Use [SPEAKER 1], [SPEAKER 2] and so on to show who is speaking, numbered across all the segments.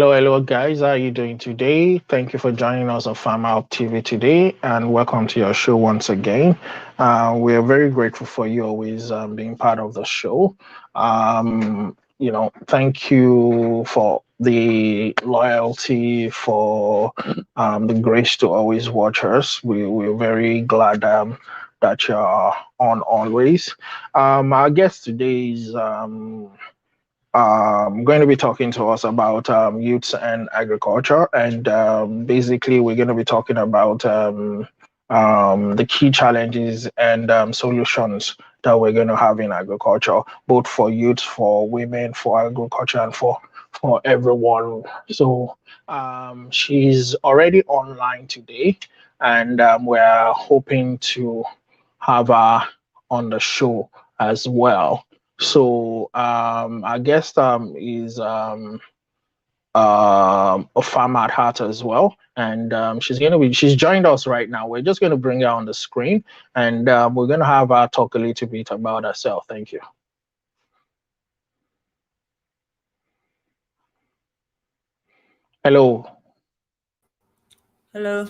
[SPEAKER 1] Hello, guys. How are you doing today? Thank you for joining us on FarmerHubTV today, and welcome to your show once again. We are very grateful for you always being part of the show. Thank you for the loyalty, for the grace to always watch us. We're very glad that you're on always. Our guest today is going to be talking to us about youths and agriculture. And basically, we're going to be talking about the key challenges and solutions that we're going to have in agriculture, both for youth, for women, for agriculture, and for everyone. So she's already online today, and we're hoping to have her on the show as well. So our guest is a farmer at heart as well, and she's joined us right now. We're just gonna bring her on the screen, and we're gonna have her talk a little bit about herself. Thank you. Hello.
[SPEAKER 2] Hello.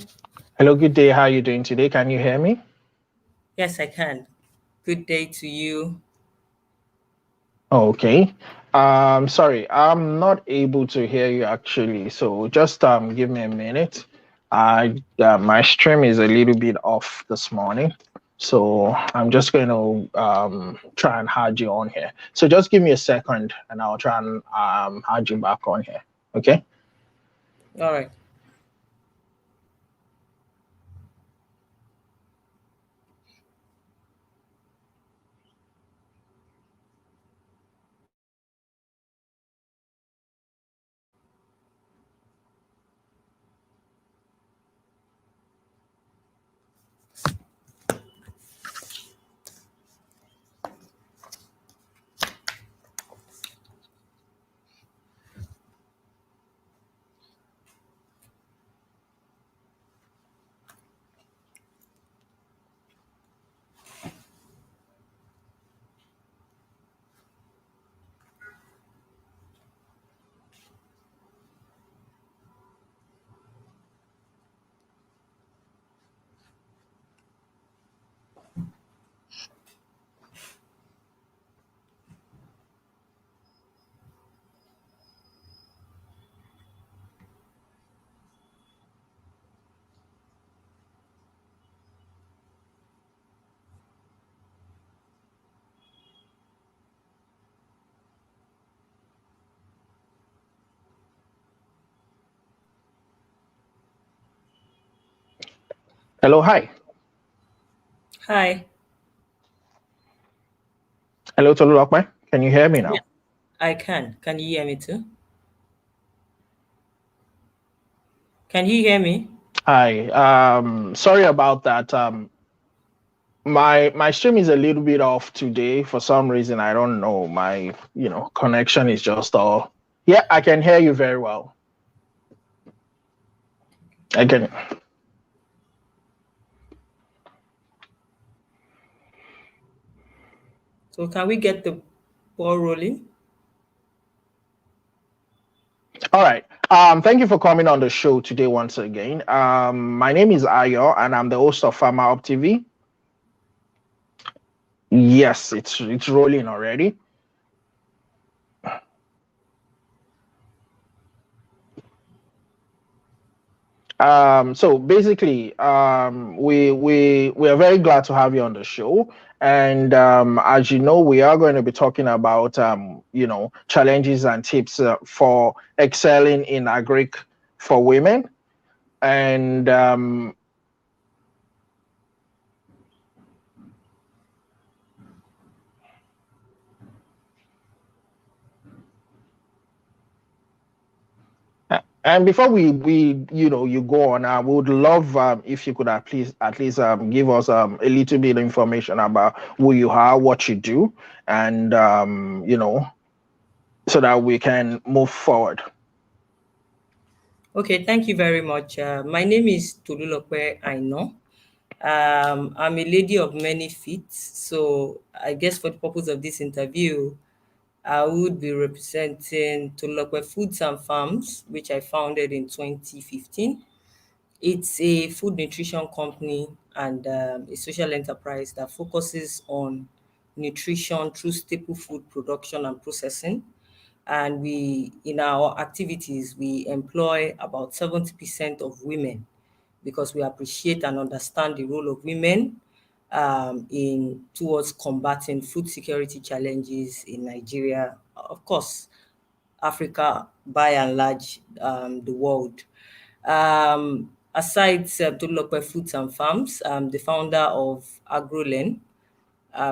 [SPEAKER 1] Hello. Good day. How are you doing today? Can you hear me?
[SPEAKER 2] Yes, I can. Good day to you.
[SPEAKER 1] Okay. Sorry, I'm not able to hear you actually. So just give me a minute. My stream is a little bit off this morning, so I'm just going to try and add you on here. So just give me a second, and I'll try and add you back on here. Okay.
[SPEAKER 2] All right.
[SPEAKER 1] Hello. Hi.
[SPEAKER 2] Hi.
[SPEAKER 1] Hello, Tolulope. Can you hear me now?
[SPEAKER 2] Yes, I can. Can you hear me too? Can you hear me?
[SPEAKER 1] Hi. Sorry about that. My stream is a little bit off today for some reason. I don't know. My connection is just all. Yeah, I can hear you very well. I can.
[SPEAKER 2] So can we get the ball rolling?
[SPEAKER 1] All right. Thank you for coming on the show today once again. My name is Ayo, and I'm the host of FarmerHubTV. Yes, it's rolling already. So basically, we are very glad to have you on the show. And as you know, we are going to be talking about challenges and tips for excelling in agric for women. And and before you go on, I would love if you could at least give us a little bit of information about who you are, what you do, and so that we can move forward.
[SPEAKER 2] Okay, thank you very much. My name is Tolulope Aina. I'm a lady of many feet. So I guess for the purpose of this interview, I would be representing Tolulope Foods and Farms, which I founded in 2015. It's a food nutrition company and a social enterprise that focuses on nutrition through staple food production and processing. And we, in our activities, we employ about 70% of women because we appreciate and understand the role of women in towards combating food security challenges in Nigeria, of course, Africa by and large, the world. Aside Tolulope Foods and Farms, I'm the founder of Agro-learn,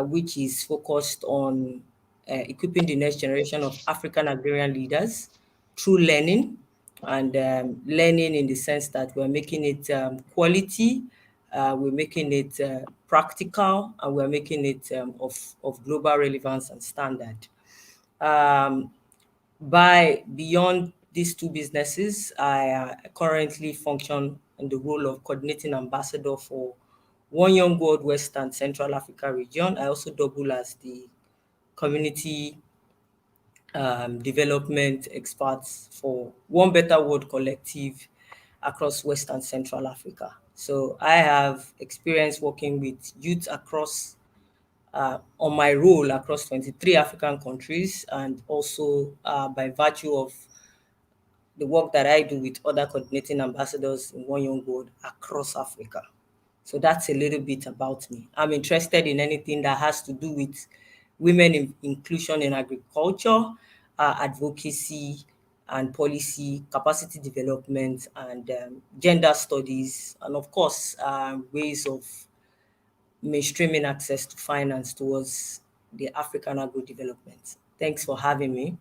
[SPEAKER 2] which is focused on equipping the next generation of African agrarian leaders through learning and learning in the sense that we're making it quality, we're making it practical, and we're making it of global relevance and standard. Um, by beyond these two businesses, I currently function in the role of coordinating ambassador for One Young World West and Central Africa region. I also double as the community development experts for One Better World Collective across West and Central Africa. So I have experience working with youth across on my role across 23 African countries, and also by virtue of the work that I do with other coordinating ambassadors in One Young World across Africa. So that's a little bit about me. I'm interested in anything that has to do with women inclusion in agriculture, advocacy and policy, capacity development, and gender studies, and of course, ways of mainstreaming access to finance towards the African agro development. Thanks for having me.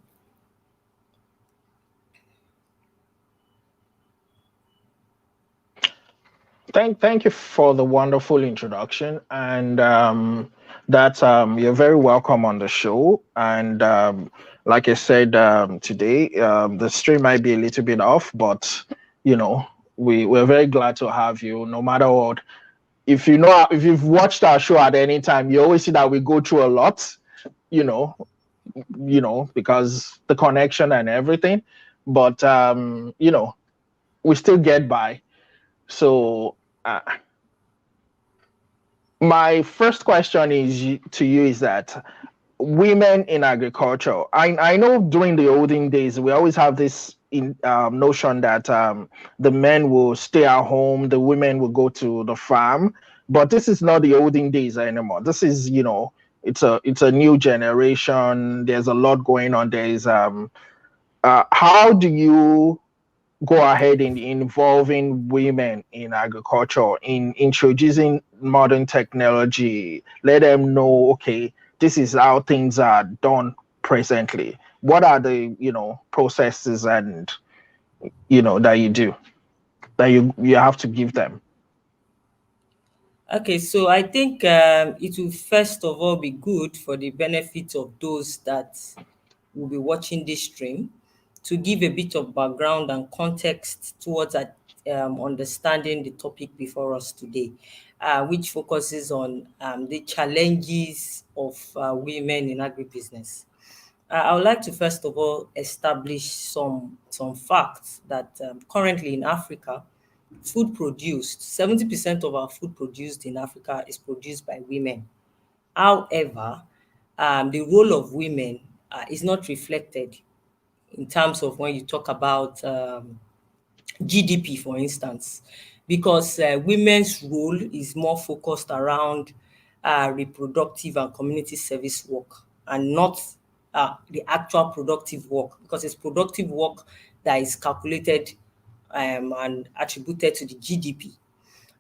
[SPEAKER 1] Thank you for the wonderful introduction, and that you're very welcome on the show. And like I said today, the stream might be a little bit off, but you know we're very glad to have you. No matter what, if you know if you've watched our show at any time, you always see that we go through a lot. You know, because the connection and everything, but we still get by. So. My first question to you is that women in agriculture. I know during the olden days we always have this notion that the men will stay at home, the women will go to the farm, but this is not the olden days anymore. This is it's a new generation. There's a lot going on. There's how do you go ahead in involving women in agriculture, in introducing modern technology, let them know, okay, this is how things are done presently. What are the, processes and, that you do, that you have to give them?
[SPEAKER 2] Okay, so I think it will first of all be good for the benefit of those that will be watching this stream to give a bit of background and context towards understanding the topic before us today, which focuses on the challenges of women in agribusiness. I would like to first of all establish some facts that currently in Africa, food produced, 70% of our food produced in Africa is produced by women. However, the role of women is not reflected in terms of when you talk about GDP, for instance, because women's role is more focused around reproductive and community service work, and not the actual productive work, because it's productive work that is calculated and attributed to the GDP.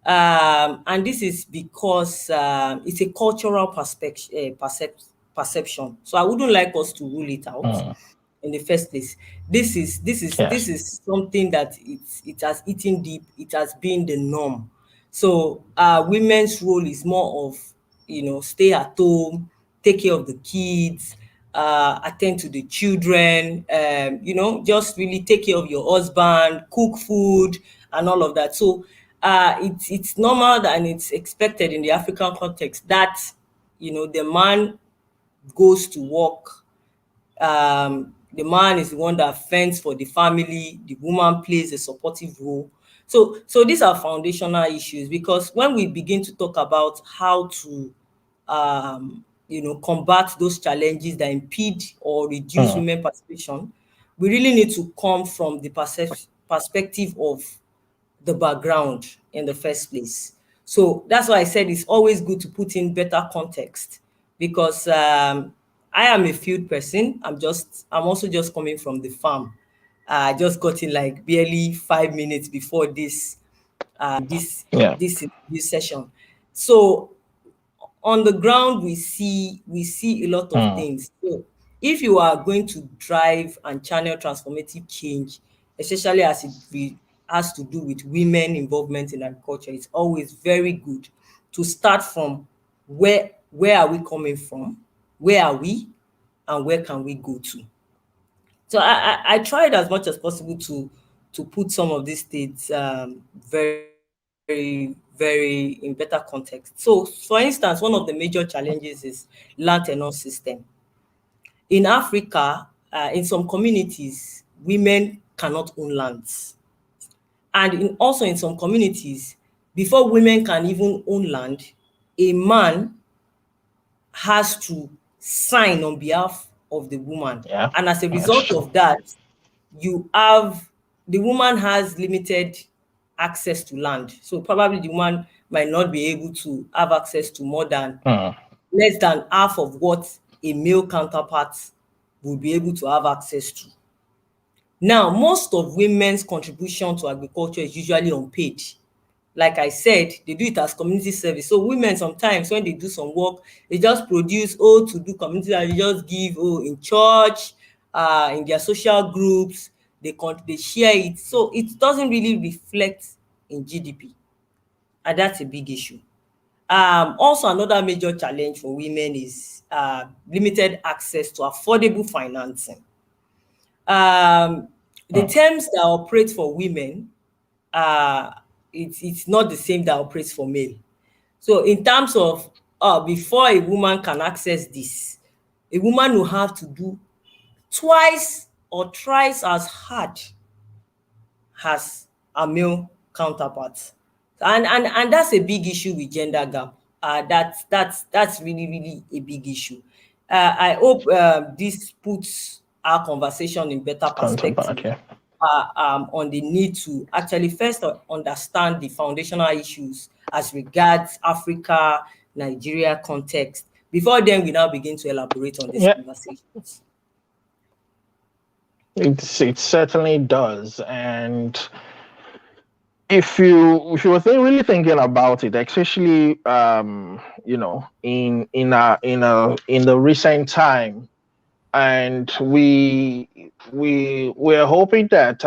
[SPEAKER 2] And this is because it's a cultural perception. So I wouldn't like us to rule it out
[SPEAKER 1] Mm,
[SPEAKER 2] in the first place. This
[SPEAKER 1] yes.
[SPEAKER 2] is something that it has eaten deep. It has been the norm. So women's role is more of stay at home, take care of the kids, attend to the children, just really take care of your husband, cook food, and all of that. So it's normal and it's expected in the African context that the man goes to work The man is the one that fends for the family, the woman plays a supportive role. So these are foundational issues, because when we begin to talk about how to combat those challenges that impede or reduce women participation, we really need to come from the perspective of the background in the first place. So that's why I said it's always good to put in better context, because I am a field person. I'm also just coming from the farm. I just got in like barely 5 minutes before this
[SPEAKER 1] Yeah.
[SPEAKER 2] this interview session. So on the ground, we see a lot of
[SPEAKER 1] Mm.
[SPEAKER 2] things. So if you are going to drive and channel transformative change, especially as has to do with women involvement in agriculture, it's always very good to start from where are we coming from, where are we, and where can we go to. So I tried as much as possible to put some of these states very in better context. So for instance, one of the major challenges is land tenure system. In Africa, in some communities, women cannot own lands. And also in some communities, before women can even own land, a man has to sign on behalf of the woman.
[SPEAKER 1] Yeah.
[SPEAKER 2] And as a
[SPEAKER 1] That's
[SPEAKER 2] result
[SPEAKER 1] true.
[SPEAKER 2] of that, you have the woman has limited access to land. So probably the woman might not be able to have access to more than
[SPEAKER 1] Mm.
[SPEAKER 2] less than half of what a male counterpart will be able to have access to. Now, most of women's contribution to agriculture is usually unpaid. Like I said, they do it as community service. So women sometimes when they do some work, they just produce to do community, and they just give in church, in their social groups, they share it. So it doesn't really reflect in GDP, and that's a big issue. Also another major challenge for women is limited access to affordable financing. Um, the
[SPEAKER 1] Mm.
[SPEAKER 2] terms that operate for women, uh, it's not the same that operates for male. So in terms of before a woman can access this, a woman will have to do twice or thrice as hard as a male counterpart. And that's a big issue with gender gap. That's really a big issue. I hope this puts our conversation in better
[SPEAKER 1] Counterpart.
[SPEAKER 2] perspective
[SPEAKER 1] Yeah.
[SPEAKER 2] on the need to actually first understand the foundational issues as regards Africa, Nigeria context. Before then, we now begin to elaborate on these
[SPEAKER 1] Yeah.
[SPEAKER 2] conversations.
[SPEAKER 1] It certainly does. And if you were really thinking about it, especially in the recent time, and we're hoping that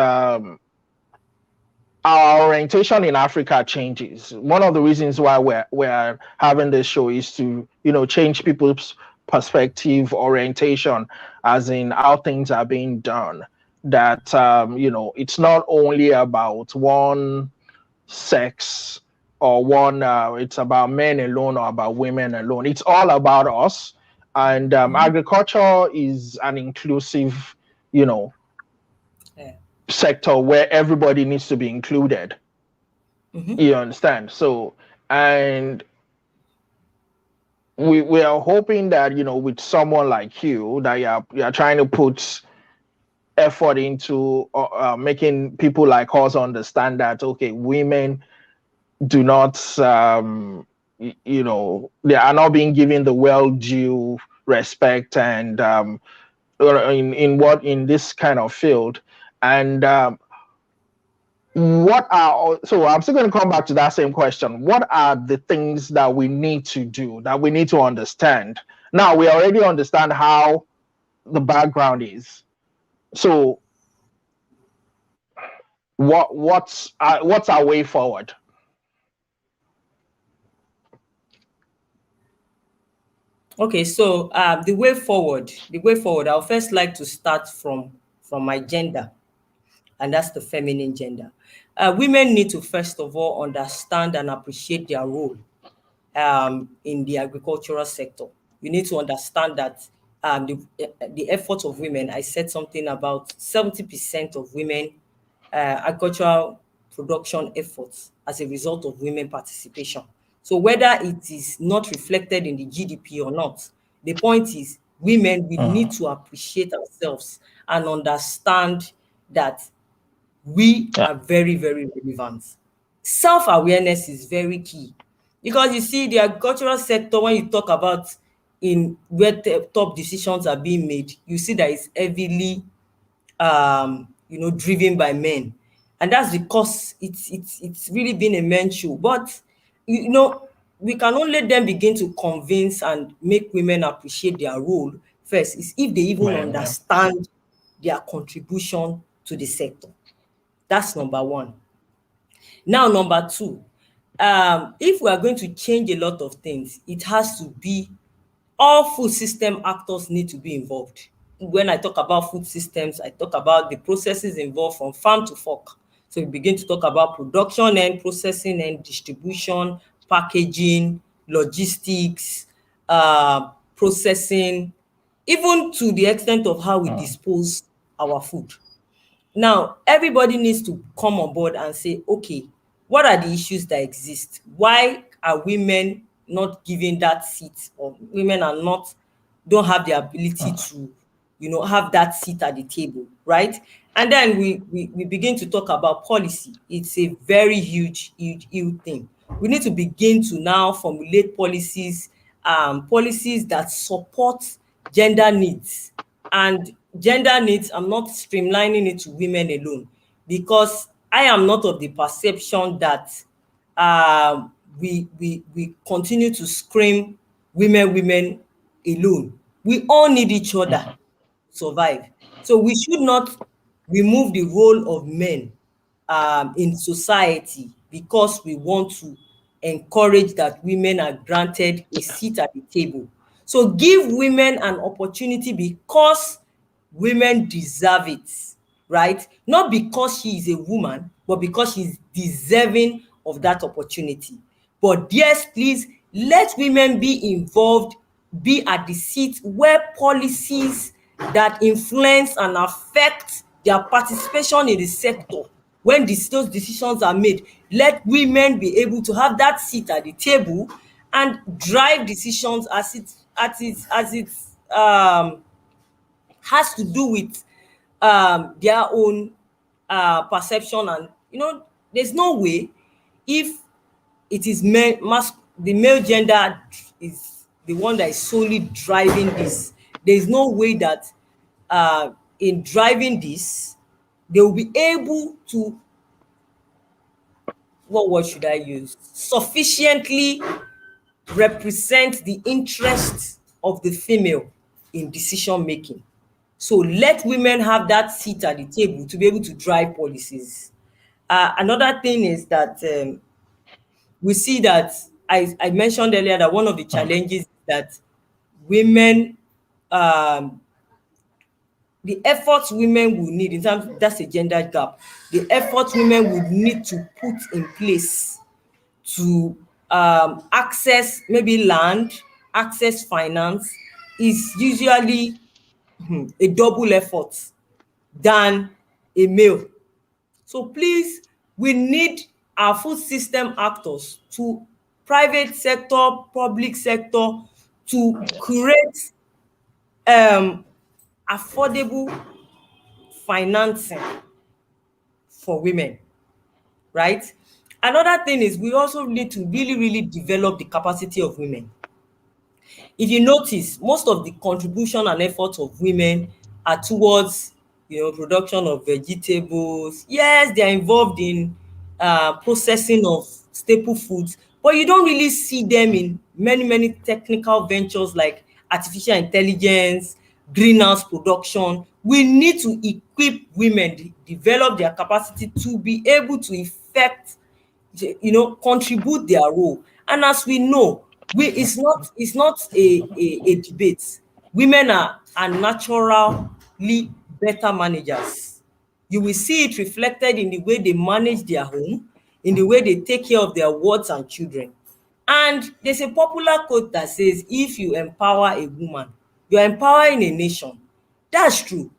[SPEAKER 1] our orientation in Africa changes. One of the reasons why we're having this show is to change people's perspective, orientation, as in how things are being done. That it's not only about one sex or one. It's about men alone or about women alone. It's all about us. And
[SPEAKER 2] Mhm.
[SPEAKER 1] agriculture is an inclusive, you know,
[SPEAKER 2] Yeah.
[SPEAKER 1] sector where everybody needs to be included.
[SPEAKER 2] Mhm.
[SPEAKER 1] You understand? So, and we are hoping that with someone like you, that you're trying to put effort into making people like us understand that okay, women do not they are not being given the well due respect and in this kind of field. And so I'm still going to come back to that same question. What are the things that we need to do, that we need to understand? Now we already understand how the background is. So what's our way forward?
[SPEAKER 2] Okay, so the way forward, I'll first like to start from my gender, and that's the feminine gender. Women need to first of all understand and appreciate their role in the agricultural sector. You need to understand that the effort of women, I said something about 70% of women agricultural production efforts as a result of women participation. So whether it is not reflected in the GDP or not, the point is women, we need to appreciate ourselves and understand that we
[SPEAKER 1] Yeah.
[SPEAKER 2] are very, very relevant. Self-awareness is very key because you see the agricultural sector, when you talk about in where top decisions are being made, you see that it's heavily driven by men, and that's because it's really been a men's show. But we can only then begin to convince and make women appreciate their role first is if they even
[SPEAKER 1] Man, yeah.
[SPEAKER 2] understand their contribution to the sector. That's number one. Now, number two, if we are going to change a lot of things, it has to be all food system actors need to be involved. When I talk about food systems, I talk about the processes involved from farm to fork. So we begin to talk about production and processing and distribution, packaging, logistics, processing, even to the extent of how we dispose our food. Now, everybody needs to come on board and say, okay, what are the issues that exist? Why are women not given that seat, or women are not, don't have the ability to, have that seat at the table, right? And then we begin to talk about policy. It's a very huge thing. We need to begin to now formulate policies that support gender needs. And gender needs, I'm not streamlining it to women alone, because I am not of the perception that we continue to scream women alone. We all need each other to survive. So we should not remove the role of men in society because we want to encourage that women are granted a seat at the table. So give women an opportunity because women deserve it, right? Not because she is a woman, but because she's deserving of that opportunity. But yes, please, let women be involved, be at the seat where policies that influence and affect their participation in the sector, when those decisions are made, let women be able to have that seat at the table and drive decisions as it has to do with their own perception. And there's no way, if it is the male gender is the one that is solely driving this, there's no way that in driving this they will be able to, what word should I use, sufficiently represent the interests of the female in decision making. So let women have that seat at the table to be able to drive policies. Another thing is that we see that I mentioned earlier that one of the challenges is that women, the efforts women will need in terms, that's a gender gap, the efforts women would need to put in place to access maybe land, access finance, is usually a double effort than a male. So please, we need our food system actors, to private sector, public sector, to create affordable financing for women, right? Another thing is we also need to really develop the capacity of women. If you notice, most of the contribution and effort of women are towards production of vegetables. Yes, they are involved in processing of staple foods, but you don't really see them in many technical ventures like artificial intelligence, greenhouse production. We need to equip women, develop their capacity to be able to effect, contribute their role. And as we know, it's not a debate. Women are naturally better managers. You will see it reflected in the way they manage their home, in the way they take care of their wards and children. And there's a popular quote that says, if you empower a woman, you're empowering a nation. That's true.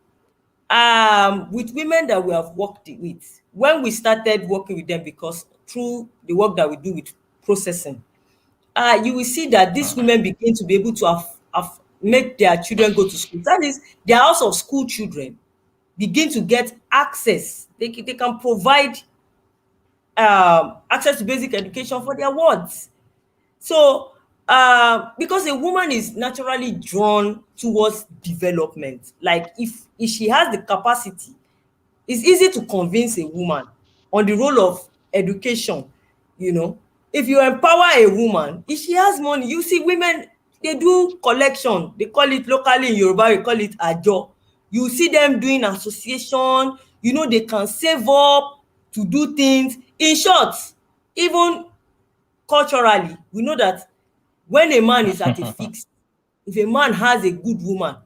[SPEAKER 2] With women that we have worked with, when we started working with them, because through the work that we do with processing, you will see that these women begin to be able to make their children go to school. That is, their house of school children begin to get access. They can provide access to basic education for their wards. So, because a woman is naturally drawn towards development, like if she has the capacity, it's easy to convince a woman on the role of education. You know, if you empower a woman, if she has money, you see women, they do collection. They call it locally in Yoruba, we call it ajo. You see them doing association. You know, they can save up to do things. In short, even culturally, we know that when a man is at a fix, if a man has a good woman,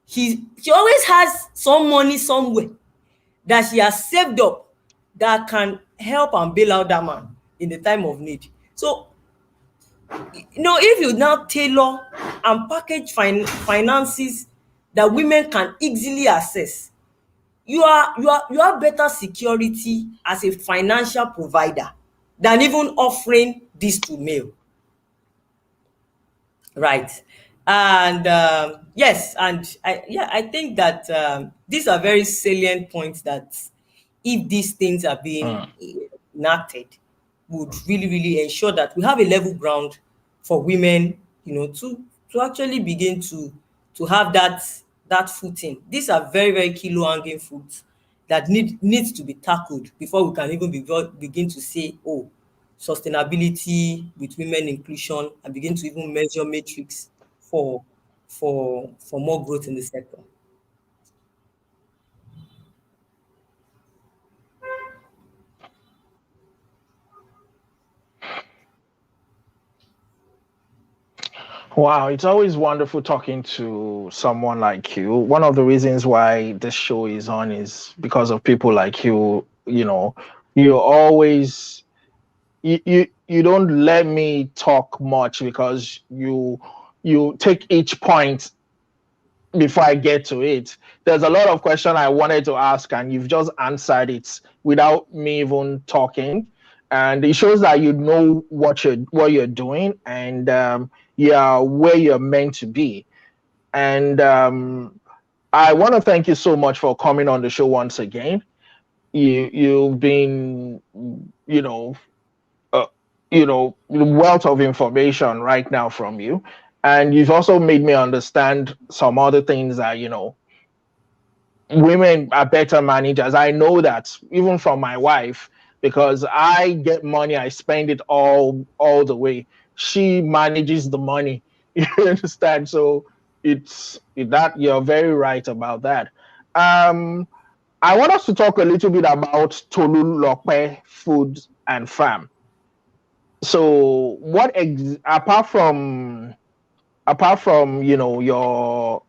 [SPEAKER 2] she always has some money somewhere that she has saved up that can help and bail out that man in the time of need. So, you know, if you now tailor and package finances that women can easily access, you have better security as a financial provider than even offering this to male. Right. And yes, and I think that these are very salient points that if these things are being enacted, would really ensure that we have a level ground for women, you know, to actually begin to have that footing. These are very kilo hanging fruits that needs to be tackled before we can even begin to say, oh, sustainability with women inclusion, and begin to even measure metrics for more growth in the sector.
[SPEAKER 1] Wow, it's always wonderful talking to someone like you. One of the reasons why this show is on is because of people like you. You know, you always you don't let me talk much because you take each point before I get to it. There's a lot of question I wanted to ask, and you've just answered it without me even talking. And it shows that you know what you're doing, and yeah, where you're meant to be. And I want to thank you so much for coming on the show once again. You've been, you know, uh, wealth of information right now from you, and you've also made me understand some other things that women are better managers. I know that even from my wife, because I get money, I spend it all the way. She manages the money. You understand? So it's that you're very right about that. Um, I want us to talk a little bit about Tolulope Foods and Farm. So apart from your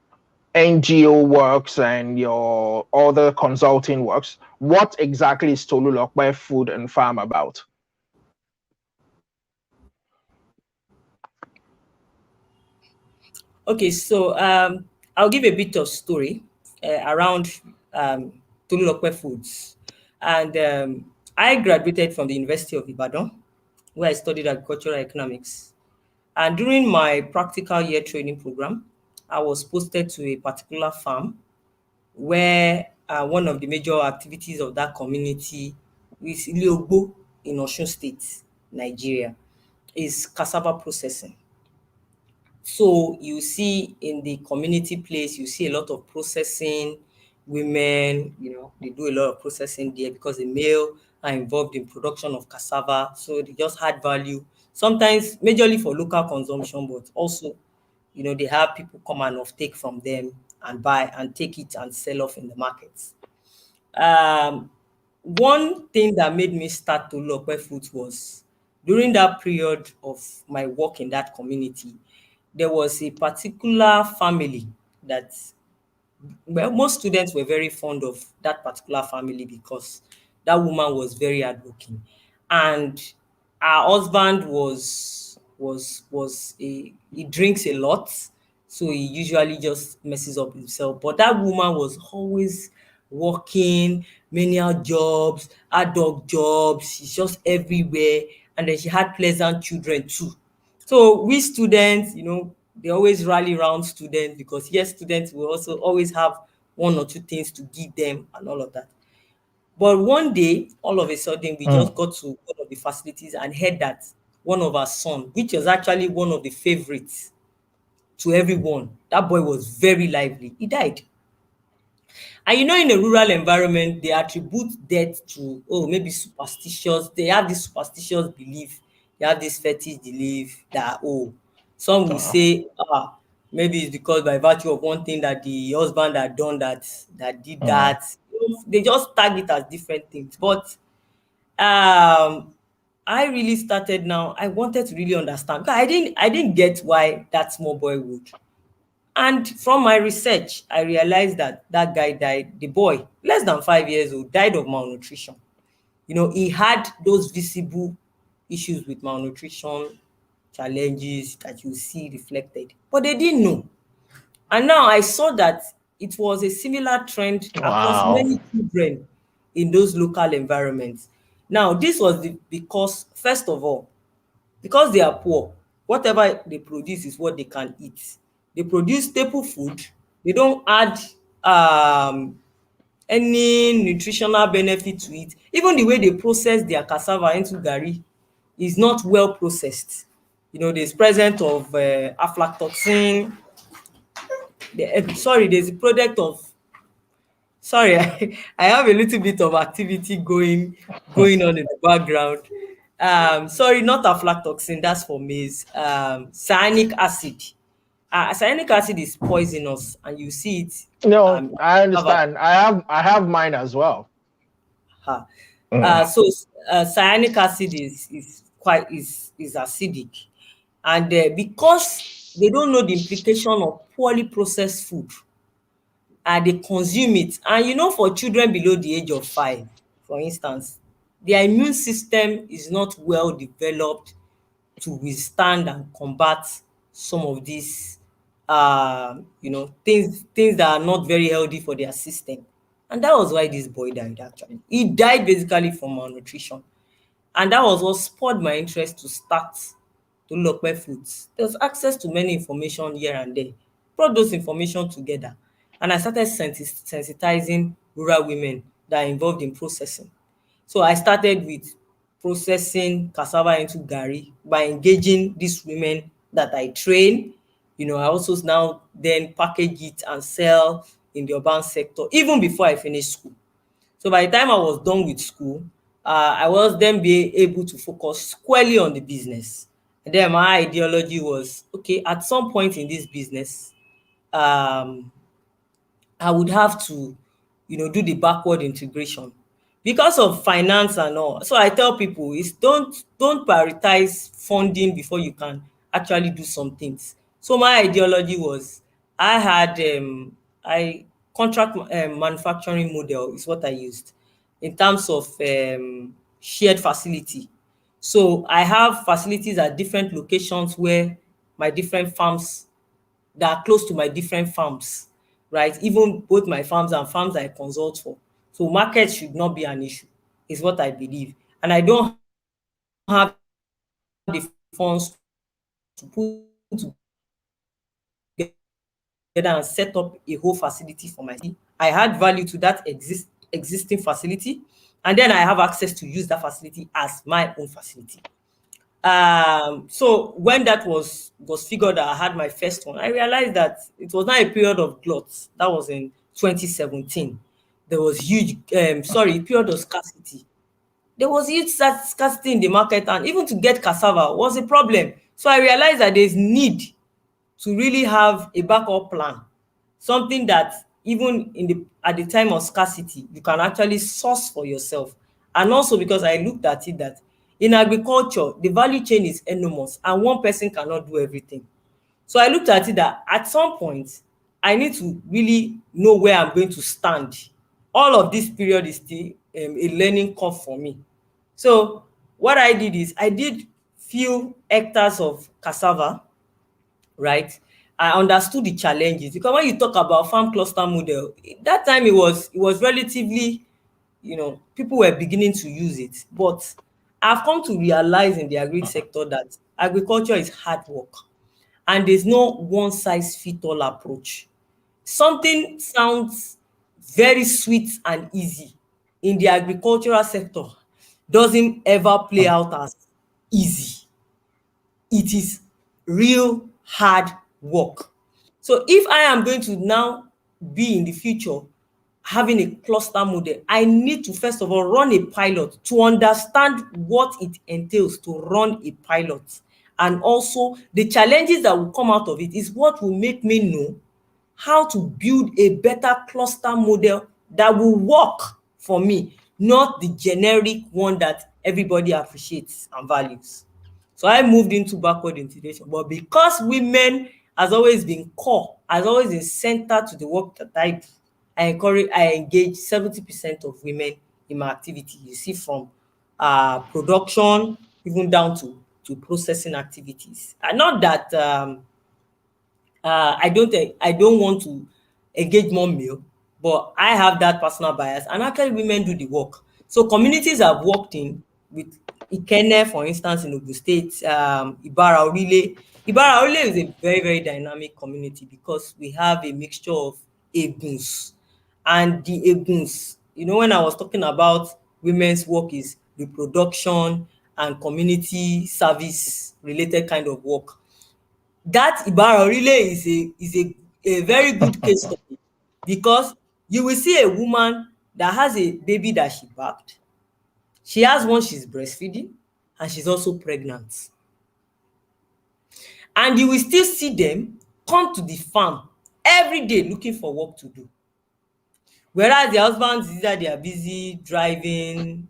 [SPEAKER 1] NGO works and your other consulting works, what exactly is Tolulope Food and Farm about?
[SPEAKER 2] Okay, so I'll give a bit of story around Tolulope Foods. And I graduated from the University of Ibadan, where I studied agricultural economics. And during my practical year training program, I was posted to a particular farm where one of the major activities of that community is Ileogbo in Osun State, Nigeria, is cassava processing. So you see in the community place, you see a lot of processing women, you know, they do a lot of processing there because the male are involved in production of cassava. So they just add value, sometimes majorly for local consumption, but also, you know, they have people come and take from them and buy and take it and sell off in the markets. Um, One thing that made me start to look where food was during that period of my work in that community, there was a particular family that, well, most students were very fond of that particular family because that woman was very hardworking, and her husband was he drinks a lot, So he usually just messes up himself. But that woman was always working, menial jobs, ad hoc jobs. She's just everywhere. And then she had pleasant children too. So we students, they always rally around students because yes, students will also always have one or two things to give them and all of that. But one day, all of a sudden, we
[SPEAKER 1] Mm.
[SPEAKER 2] just got to one of the facilities and heard that one of our son, which was actually one of the favorites to everyone, that boy was very lively. He died. And in a rural environment, they attribute death to, oh, maybe superstitious. They have this superstitious belief. They have this fetish belief that, oh, some will
[SPEAKER 1] Oh.
[SPEAKER 2] say, maybe it's because by virtue of one thing that the husband had done that did
[SPEAKER 1] Mm.
[SPEAKER 2] that. They just tag it as different things. But um, I really started now. I wanted to really understand. Because I didn't get why that small boy would. And from my research, I realized that that guy died, the boy, less than 5 years old, died of malnutrition. He had those visible issues with malnutrition, challenges that you see reflected, but they didn't know. And now I saw that it was a similar trend across
[SPEAKER 1] Wow.
[SPEAKER 2] many children in those local environments. Now, this was because, first of all, because they are poor, whatever they produce is what they can eat. They produce staple food. They don't add um any nutritional benefit to it. Even the way they process their cassava into garri is not well processed. There's present of aflatoxin. There's a product of, sorry, I have a little bit of activity going on in the background. Sorry, not aflatoxin, that's for maize. Cyanic acid. Cyanic acid is poisonous, and you see it.
[SPEAKER 1] No, I
[SPEAKER 2] Have
[SPEAKER 1] understand. I have mine as well.
[SPEAKER 2] a,
[SPEAKER 1] Mm.
[SPEAKER 2] so cyanic acid is acidic, and because they don't know the implication of poorly processed food, and they consume it. And for children below the age of 5, for instance, their immune system is not well developed to withstand and combat some of these things that are not very healthy for their system. And that was why this boy died. Actually, he died basically from malnutrition. And that was what spurred my interest to start Tolulope Foods. There was access to many information here and there. Brought those information together, and I started sensitizing rural women that are involved in processing. So I started with processing cassava into garri by engaging these women that I train. I also now then package it and sell in the urban sector even before I finished school. So by the time I was done with school, I was then be able to focus squarely on the business. And then my ideology was, okay, at some point in this business, um, I would have to, do the backward integration because of finance and all. So I tell people is don't prioritize funding before you can actually do some things. So my ideology was I had I contract manufacturing model is what I used in terms of shared facility. So I have facilities at different locations where my different farms that are close to my different farms, right? Even both my farms and farms I consult for. So market should not be an issue, is what I believe. And I don't have the funds to put together and set up a whole facility for myself. So I had value to that existing facility. I had value to that existing facility. And then I have access to use that facility as my own facility. So when that was figured out, I had my first one. I realized that it was not a period of glut. That was in 2017. There was period of scarcity. There was huge scarcity in the market, and even to get cassava was a problem. So I realized that there's need to really have a backup plan, something that even at the time of scarcity you can actually source for yourself. And also because I looked at it that in agriculture the value chain is enormous and one person cannot do everything. So I looked at it that at some point I need to really know where I'm going to stand. All of this period is still a learning curve for me. So what I did is I did few hectares of cassava, right? I understood the challenges, because when you talk about farm cluster model, that time it was relatively, people were beginning to use it. But I've come to realize in the agri sector that agriculture is hard work, and there's no one size fit all approach. Something sounds very sweet and easy in the agricultural sector doesn't ever play out as easy. It is real hard work. So if I am going to now be in the future having a cluster model, I need to first of all run a pilot to understand what it entails to run a pilot. And also the challenges that will come out of it is what will make me know how to build a better cluster model that will work for me, not the generic one that everybody appreciates and values. So I moved into backward integration, but because women has always been core, has always been center to the work that I do, I engage 70% of women in my activity. You see, from production even down to processing activities. And not that I don't want to engage more male, but I have that personal bias, and actually women do the work. So communities I've worked in with Ikenne, for instance, in Ogun State, Ibara Orile. Ibara Orile is a very, very dynamic community because we have a mixture of Eguns. And the Eguns, when I was talking about women's work is reproduction and community service related kind of work, that Ibara relay is a very good case study, because you will see a woman that has a baby that she backed. She has one she's breastfeeding, and she's also pregnant. And you will still see them come to the farm every day looking for work to do. Whereas the husbands, either they are busy driving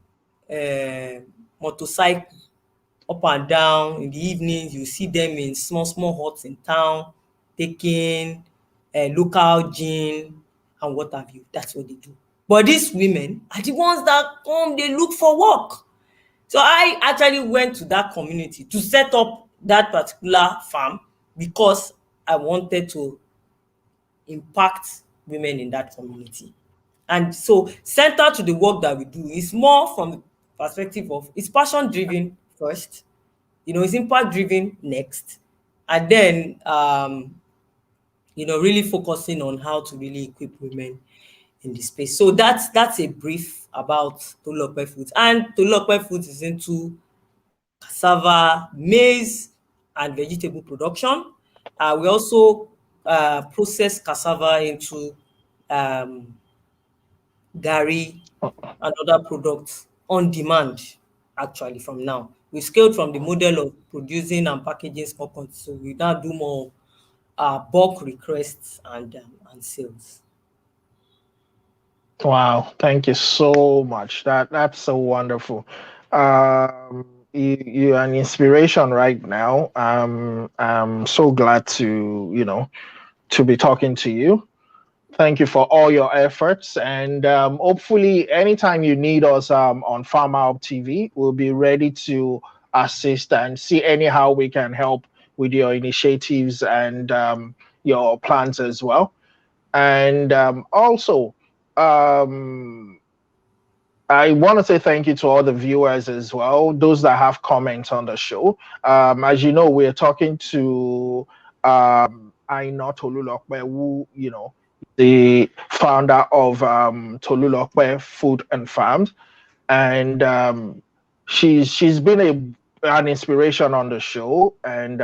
[SPEAKER 2] motorcycle up and down. In the evenings, you see them in small, small huts in town, taking local gin and what have you. That's what they do. But these women are the ones that come, they look for work. So I actually went to that community to set up that particular farm because I wanted to impact women in that community. And so central to the work that we do is more from the perspective of it's passion driven first, it's impact driven next, and then really focusing on how to really equip women in the space. So that's a brief about Tolulope Foods. And Tolulope Foods is into cassava, maize, and vegetable production. We also process cassava into garri and other products on demand. Actually, from now we scaled from the model of producing and packaging small quantities, so we now do more bulk requests and sales.
[SPEAKER 1] Wow, thank you so much. That's so wonderful. You're an inspiration right now. I'm so glad to be talking to you. Thank you for all your efforts, and hopefully, anytime you need us on FarmerHubTV, we'll be ready to assist and see anyhow we can help with your initiatives and your plans as well. And also, um, I want to say thank you to all the viewers as well, those that have comments on the show. As you know, we're talking to Aina Tolulope, who, the founder of Tolulope Food and Farms. And she's been an inspiration on the show. And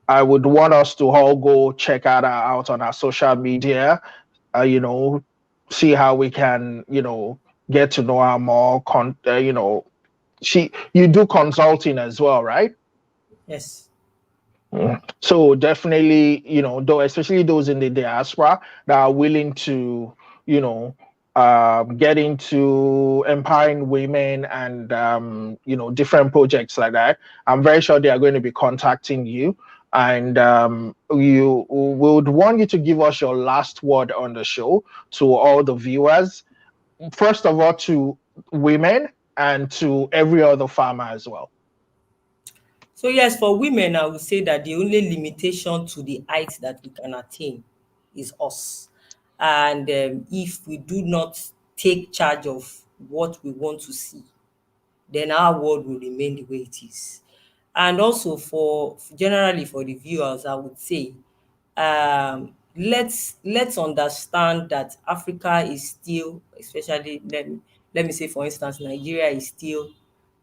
[SPEAKER 1] I would want us to all go check her out on our social media, see how we can, get to know her more. You do consulting as well, right?
[SPEAKER 2] Yes.
[SPEAKER 1] So definitely, though, especially those in the diaspora that are willing to, get into empowering women and different projects like that. I'm very sure they are going to be contacting you, and we would want you to give us your last word on the show to all the viewers. First of all, to women and to every other farmer as well.
[SPEAKER 2] So yes, for women, I would say that the only limitation to the height that we can attain is us. And if we do not take charge of what we want to see, then our world will remain the way it is. And also for generally for the viewers, I would say, let's understand that Africa is still, especially let me say for instance, Nigeria is still,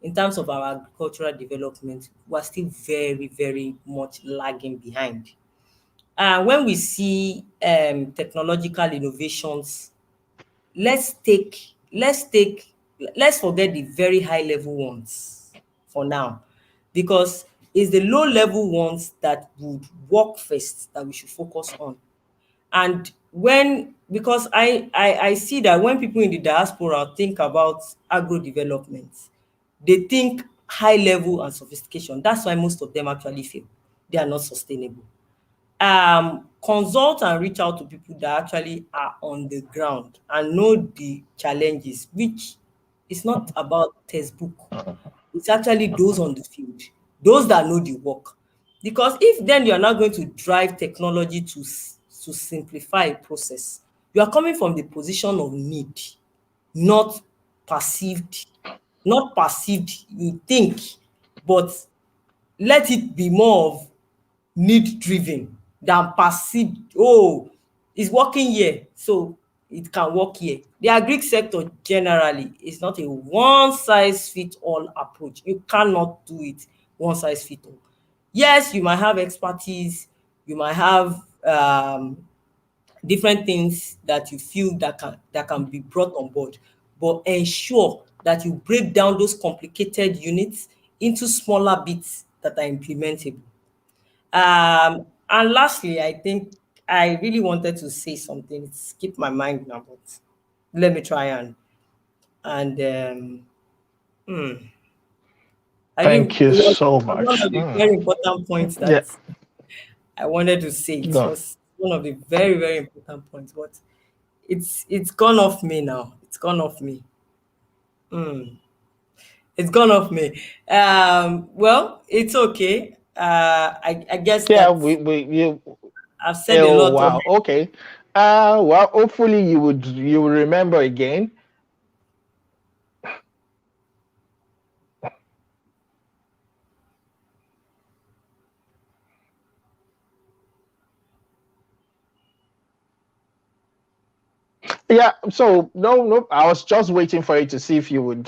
[SPEAKER 2] in terms of our agricultural development, we're still very, very much lagging behind. And when we see technological innovations, let's take let's take let's forget the very high level ones for now, because it's the low level ones that would work first that we should focus on. And when because I see that when people in the diaspora think about agro development, they think high level and sophistication. That's why most of them actually fail. They are not sustainable. Consult and reach out to people that actually are on the ground and know the challenges, which is not about textbook. It's actually those on the field, those that know the work. Because if then you are not going to drive technology to simplify a process, you are coming from the position of need, not perceived, you think, but let it be more of need driven than perceived. Oh, it's working here, so it can work here. The agric sector generally is not a one size fit all approach. You cannot do it one size fit all. Yes, you might have expertise, you might have different things that you feel that can be brought on board, but ensure that you break down those complicated units into smaller bits that are implementable. And lastly, I think I really wanted to say something. It skipped my mind now, but let me try and I think
[SPEAKER 1] Thank you
[SPEAKER 2] it was
[SPEAKER 1] so
[SPEAKER 2] one
[SPEAKER 1] much.
[SPEAKER 2] of the very important points
[SPEAKER 1] Yeah,
[SPEAKER 2] that I wanted to say. It
[SPEAKER 1] no.
[SPEAKER 2] was one of the very, very important points, but it's gone off me now. It's gone off me. It's gone off me. Well, it's okay. I guess
[SPEAKER 1] Yeah,
[SPEAKER 2] that
[SPEAKER 1] we you.
[SPEAKER 2] I've said a
[SPEAKER 1] Oh
[SPEAKER 2] lot of.
[SPEAKER 1] wow. Okay. Well, hopefully you will remember again. Yeah, so no, I was just waiting for you to see if it will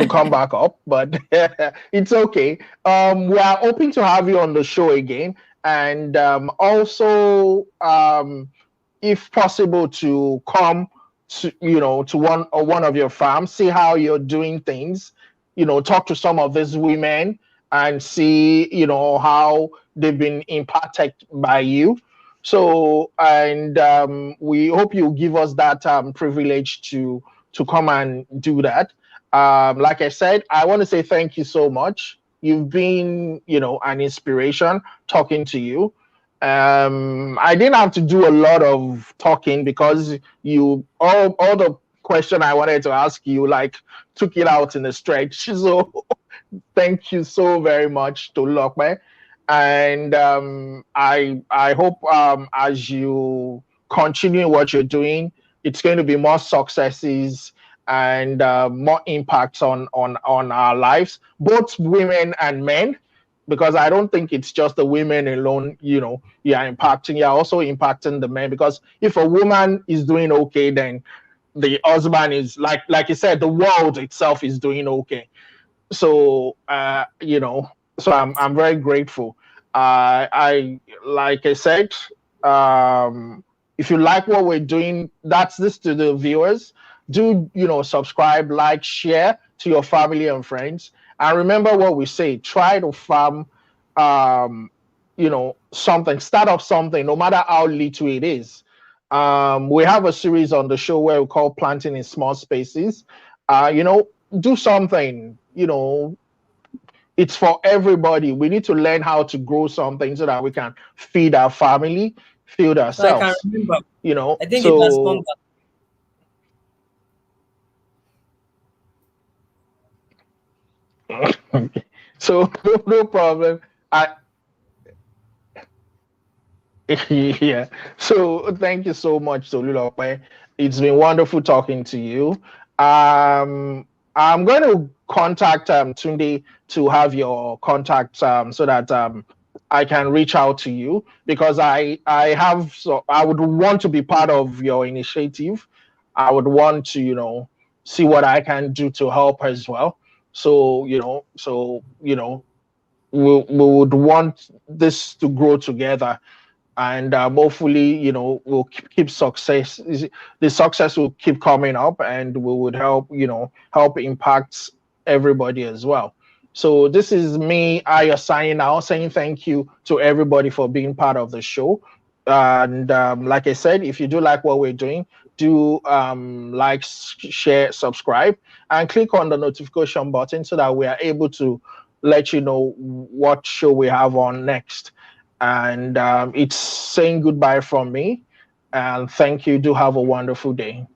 [SPEAKER 1] come back up, but it's okay. We are hoping to have you on the show again, and also, if possible, to come to to one of your farms, see how you're doing things, talk to some of these women and see how they've been impacted by you. So, and we hope you give us that privilege to come and do that. Like I said, I want to say thank you so much. You've been, an inspiration talking to you. I didn't have to do a lot of talking because you all the question I wanted to ask you like took it out in a stretch. So thank you so very much, Tolulope. And I hope as you continue what you're doing, it's going to be more successes and more impacts on our lives, both women and men, because I don't think it's just the women alone. You are impacting. You're also impacting the men, because if a woman is doing okay, then the husband is like you said, the world itself is doing okay. So so I'm very grateful. I like I said, if you like what we're doing, that's this to the viewers. Do subscribe, like, share to your family and friends, and remember what we say: try to farm, something, start up something, no matter how little it is. We have a series on the show where we call planting in small spaces. Do something. It's for everybody. We need to learn how to grow something so that we can feed our family, feed
[SPEAKER 2] So I can
[SPEAKER 1] ourselves.
[SPEAKER 2] remember. I think it has come
[SPEAKER 1] So So no problem. I yeah. So thank you so much, Tolulope. It's been wonderful talking to you. I'm going to contact Tunde to have your contact so that I can reach out to you because I would want to be part of your initiative. I would want to see what I can do to help as well. So we would want this to grow together, and hopefully we'll keep success. The success will keep coming up, and we would help impact everybody as well. So this is me, Aya, signing out, saying thank you to everybody for being part of the show. And like I said, if you do like what we're doing, do like, share, subscribe, and click on the notification button so that we are able to let you know what show we have on next. And it's saying goodbye from me. And thank you. Do have a wonderful day.